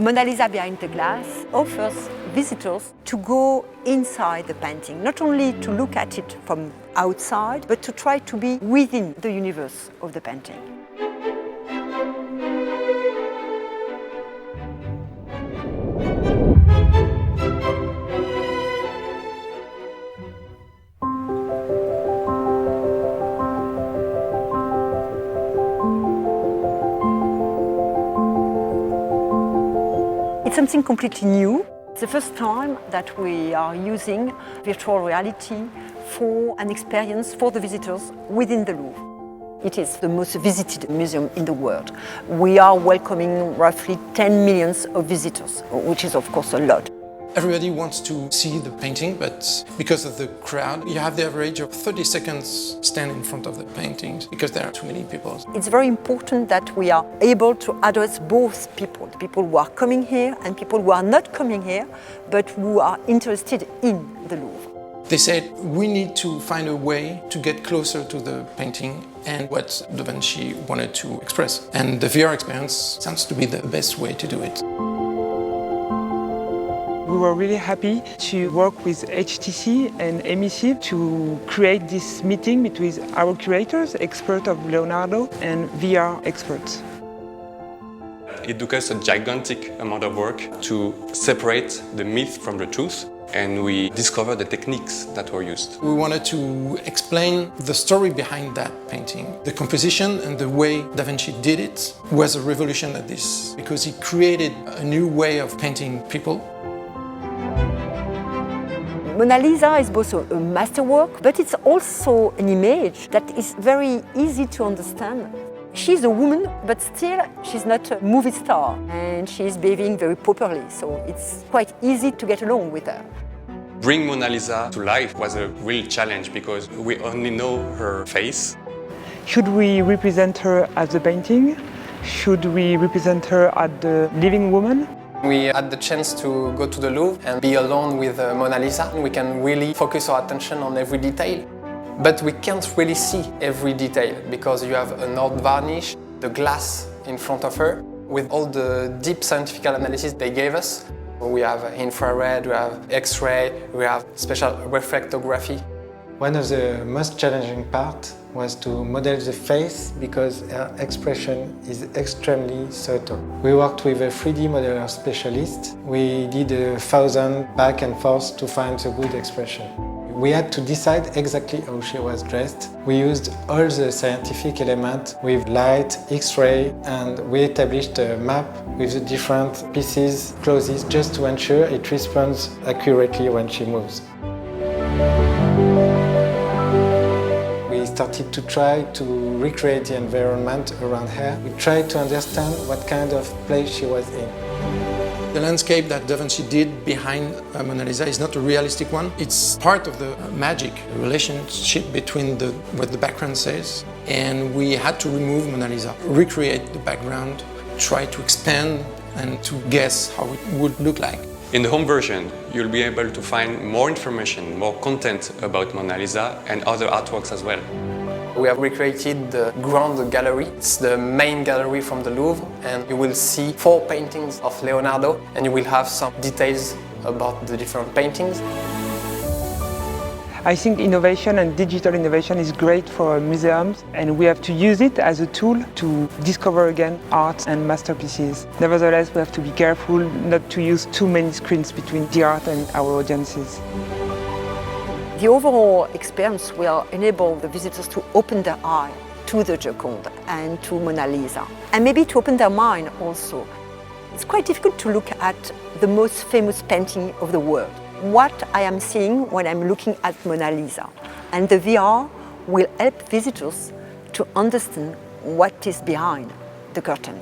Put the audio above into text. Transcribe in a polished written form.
Mona Lisa Behind the Glass offers visitors to go inside the painting, not only to look at it from outside, but to try to be within the universe of the painting. It's something completely new. It's the first time that we are using virtual reality for an experience for the visitors within the Louvre. It is the most visited museum in the world. We are welcoming roughly 10 million of visitors, which is of course a lot. Everybody wants to see the painting, but because of the crowd, you have the average of 30 seconds stand in front of the paintings because there are too many people. It's very important that we are able to address both people, the people who are coming here and people who are not coming here, but who are interested in the Louvre. They said we need to find a way to get closer to the painting and what Da Vinci wanted to express. And the VR experience sounds to be the best way to do it. We were really happy to work with HTC and MEC to create this meeting between our curators, experts of Leonardo, and VR experts. It took us a gigantic amount of work to separate the myth from the truth, and we discovered the techniques that were used. We wanted to explain the story behind that painting. The composition and the way Da Vinci did it was a revolution at this, because he created a new way of painting people. Mona Lisa is both a masterwork, but it's also an image that is very easy to understand. She's a woman, but still she's not a movie star, and she's behaving very properly, so it's quite easy to get along with her. Bring Mona Lisa to life was a real challenge because we only know her face. Should we represent her as a painting? Should we represent her as the living woman? We had the chance to go to the Louvre and be alone with Mona Lisa. We can really focus our attention on every detail. But we can't really see every detail because you have an old varnish, the glass in front of her, with all the deep scientific analysis they gave us. We have infrared, we have X-ray, we have special reflectography. One of the most challenging parts was to model the face because her expression is extremely subtle. We worked with a 3D modeler specialist. We did 1,000 back and forth to find the good expression. We had to decide exactly how she was dressed. We used all the scientific elements with light, X-ray, and we established a map with the different pieces, clothes, just to ensure it responds accurately when she moves. We started to try to recreate the environment around her. We tried to understand what kind of place she was in. The landscape that Da Vinci did behind Mona Lisa is not a realistic one. It's part of the magic relationship between what the background says, and we had to remove Mona Lisa, recreate the background, try to expand and to guess how it would look like. In the home version, you'll be able to find more information, more content about Mona Lisa and other artworks as well. We have recreated the Grand Gallery. It's the main gallery from the Louvre, and you will see 4 paintings of Leonardo, and you will have some details about the different paintings. I think innovation and digital innovation is great for museums, and we have to use it as a tool to discover again art and masterpieces. Nevertheless, we have to be careful not to use too many screens between the art and our audiences. The overall experience will enable the visitors to open their eye to the Joconde and to Mona Lisa, and maybe to open their mind also. It's quite difficult to look at the most famous painting of the world. What I am seeing when I'm looking at Mona Lisa, and the VR will help visitors to understand what is behind the curtain.